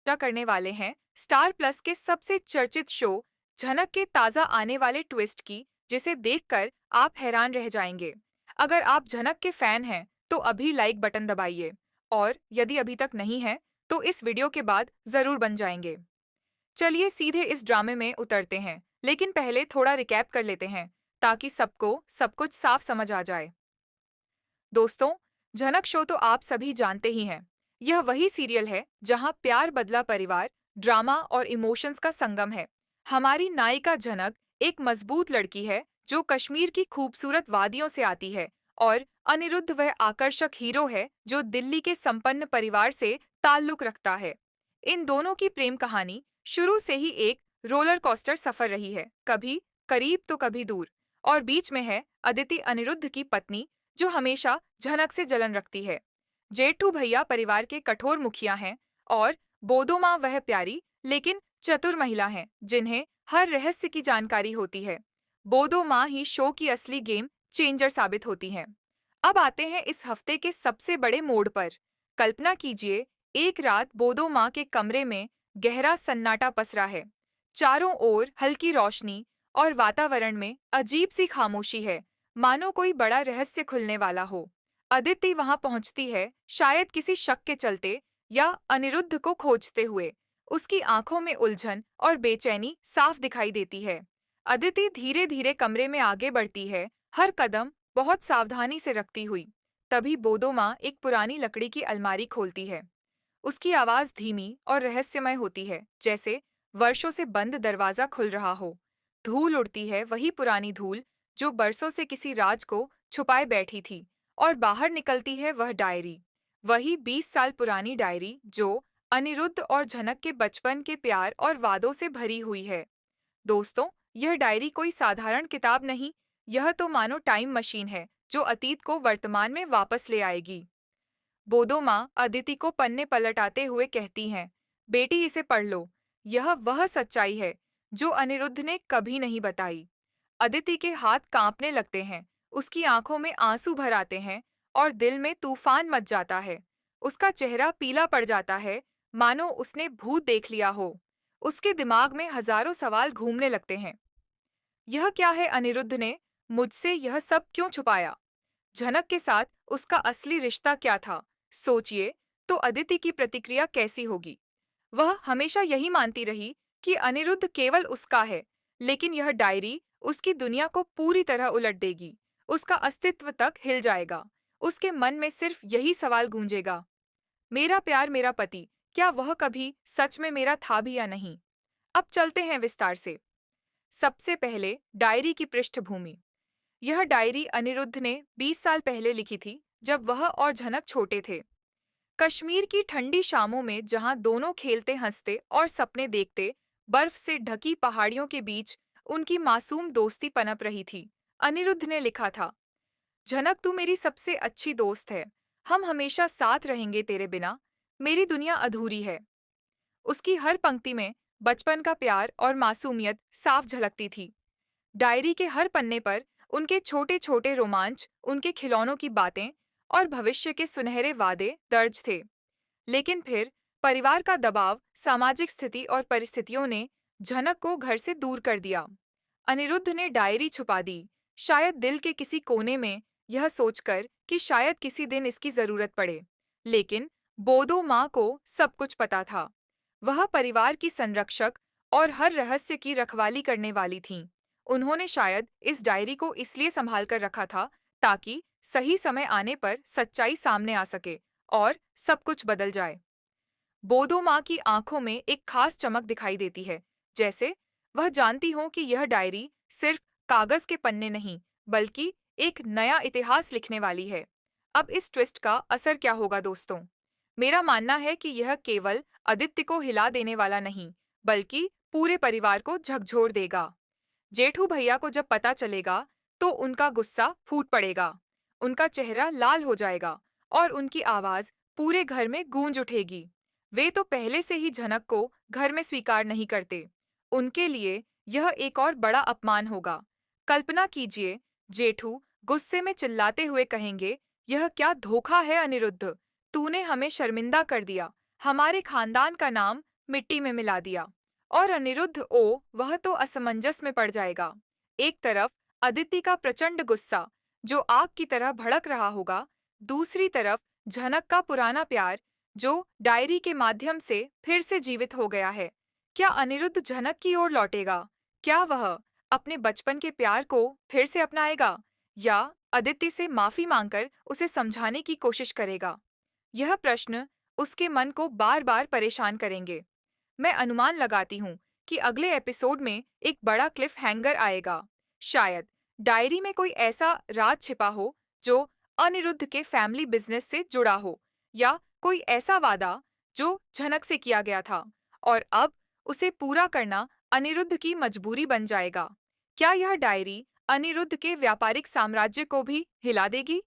चर्चा करने वाले हैं स्टार प्लस के सबसे चर्चित शो झनक के ताजा आने वाले ट्विस्ट की, जिसे देखकर आप हैरान रह जाएंगे। अगर आप झनक के फैन हैं तो अभी लाइक बटन दबाइए, और यदि अभी तक नहीं है तो इस वीडियो के बाद जरूर बन जाएंगे। चलिए सीधे इस ड्रामे में उतरते हैं, लेकिन पहले थोड़ा रिकैप कर लेते हैं ताकि सबको सब कुछ साफ समझ आ जाए। दोस्तों, झनक शो तो आप सभी जानते ही हैं। यह वही सीरियल है जहां प्यार बदला परिवार, ड्रामा और इमोशंस का संगम है। हमारी नायिका झनक एक मजबूत लड़की है जो कश्मीर की खूबसूरत वादियों से आती है, और अनिरुद्ध वह आकर्षक हीरो है जो दिल्ली के संपन्न परिवार से ताल्लुक रखता है। इन दोनों की प्रेम कहानी शुरू से ही एक रोलर कोस्टर सफर रही है, कभी करीब तो कभी दूर। और बीच में है अदिति, अनिरुद्ध की पत्नी, जो हमेशा झनक से जलन रखती है। जेठू भैया परिवार के कठोर मुखिया हैं, और बोदो माँ वह प्यारी लेकिन चतुर महिला हैं जिन्हें हर रहस्य की जानकारी होती है। बोदो माँ ही शो की असली गेम चेंजर साबित होती हैं। अब आते हैं इस हफ्ते के सबसे बड़े मोड़ पर। कल्पना कीजिए, एक रात बोदो माँ के कमरे में गहरा सन्नाटा पसरा है। चारों ओर हल्की रोशनी और वातावरण में अजीब सी खामोशी है, मानो कोई बड़ा रहस्य खुलने वाला हो। अदिति वहां पहुंचती है, शायद किसी शक के चलते या अनिरुद्ध को खोजते हुए। उसकी आंखों में उलझन और बेचैनी साफ दिखाई देती है। अदिति धीरे धीरे कमरे में आगे बढ़ती है, हर कदम बहुत सावधानी से रखती हुई। तभी बोदो माँ एक पुरानी लकड़ी की अलमारी खोलती है। उसकी आवाज धीमी और रहस्यमय होती है, जैसे वर्षों से बंद दरवाजा खुल रहा हो। धूल उड़ती है, वही पुरानी धूल जो बरसों से किसी राज को छुपाए बैठी थी। और बाहर निकलती है वह डायरी, वही 20 साल पुरानी डायरी जो अनिरुद्ध और झनक के बचपन के प्यार और वादों से भरी हुई है। दोस्तों, यह डायरी कोई साधारण किताब नहीं, यह तो मानो टाइम मशीन है जो अतीत को वर्तमान में वापस ले आएगी। बोदो माँ अदिति को पन्ने पलटाते हुए कहती हैं, बेटी इसे पढ़ लो, यह वह सच्चाई है जो अनिरुद्ध ने कभी नहीं बताई। अदिति के हाथ कांपने लगते हैं, उसकी आंखों में आंसू भर आते हैं और दिल में तूफान मच जाता है। उसका चेहरा पीला पड़ जाता है, मानो उसने भूत देख लिया हो। उसके दिमाग में हजारों सवाल घूमने लगते हैं। यह क्या है? अनिरुद्ध ने मुझसे यह सब क्यों छुपाया? झनक के साथ उसका असली रिश्ता क्या था? सोचिए तो अदिति की प्रतिक्रिया कैसी होगी। वह हमेशा यही मानती रही कि अनिरुद्ध केवल उसका है, लेकिन यह डायरी उसकी दुनिया को पूरी तरह उलट देगी। उसका अस्तित्व तक हिल जाएगा। उसके मन में सिर्फ यही सवाल गूंजेगा, मेरा प्यार, मेरा पति, क्या वह कभी सच में मेरा था भी या नहीं? अब चलते हैं विस्तार से। सबसे पहले डायरी की पृष्ठभूमि। यह डायरी अनिरुद्ध ने 20 साल पहले लिखी थी, जब वह और झनक छोटे थे। कश्मीर की ठंडी शामों में जहां दोनों खेलते हंसते और सपने देखते, बर्फ से ढकी पहाड़ियों के बीच उनकी मासूम दोस्ती पनप रही थी। अनिरुद्ध ने लिखा था, झनक तू मेरी सबसे अच्छी दोस्त है, हम हमेशा साथ रहेंगे तेरे बिना, मेरी दुनिया अधूरी है। उसकी हर पंक्ति में बचपन का प्यार और मासूमियत साफ झलकती थी। डायरी के हर पन्ने पर उनके छोटे छोटे रोमांच, उनके खिलौनों की बातें और भविष्य के सुनहरे वादे दर्ज थे। लेकिन फिर परिवार का दबाव, सामाजिक स्थिति और परिस्थितियों ने झनक को घर से दूर कर दिया। अनिरुद्ध ने डायरी छुपा दी, शायद दिल के किसी कोने में, यह सोचकर कि शायद किसी दिन इसकी जरूरत पड़े। लेकिन बोदो माँ को सब कुछ पता था। वह परिवार की संरक्षक और हर रहस्य की रखवाली करने वाली थीं। उन्होंने शायद इस डायरी को इसलिए संभाल कर रखा था ताकि सही समय आने पर सच्चाई सामने आ सके और सब कुछ बदल जाए। बोदो माँ की आंखों में एक खास चमक दिखाई देती है, जैसे वह जानती हो कि यह डायरी सिर्फ कागज के पन्ने नहीं, बल्कि एक नया इतिहास लिखने वाली है। अब इस ट्विस्ट का असर क्या होगा दोस्तों? मेरा मानना है कि यह केवल आदित्य को हिला देने वाला नहीं, बल्कि पूरे परिवार को झकझोर देगा। जेठू भैया को जब पता चलेगा तो उनका गुस्सा फूट पड़ेगा, उनका चेहरा लाल हो जाएगा और उनकी आवाज पूरे घर में गूंज उठेगी। वे तो पहले से ही झनक को घर में स्वीकार नहीं करते। उनके लिए यह एक और बड़ा अपमान होगा। कल्पना कीजिए, जेठू गुस्से में चिल्लाते हुए कहेंगे, यह क्या धोखा है अनिरुद्ध, तूने हमें शर्मिंदा कर दिया, हमारे खानदान का नाम मिट्टी में मिला दिया। और अनिरुद्ध वह तो असमंजस में पड़ जाएगा। एक तरफ अदिति का प्रचंड गुस्सा जो आग की तरह भड़क रहा होगा, दूसरी तरफ झनक का पुराना प्यार जो डायरी के माध्यम से फिर से जीवित हो गया है। क्या अनिरुद्ध झनक की ओर लौटेगा? क्या वह अपने बचपन के प्यार को फिर से अपनाएगा या अदिति से माफी मांगकर उसे समझाने की कोशिश करेगा? यह प्रश्न उसके मन को बार बार परेशान करेंगे। मैं अनुमान लगाती हूँ कि अगले एपिसोड में एक बड़ा क्लिफ हैंगर आएगा। शायद डायरी में कोई ऐसा राज छिपा हो जो अनिरुद्ध के फैमिली बिजनेस से जुड़ा हो, या कोई ऐसा वादा जो झनक से किया गया था और अब उसे पूरा करना अनिरुद्ध की मजबूरी बन जाएगा। क्या यह डायरी अनिरुद्ध के व्यापारिक साम्राज्य को भी हिला देगी?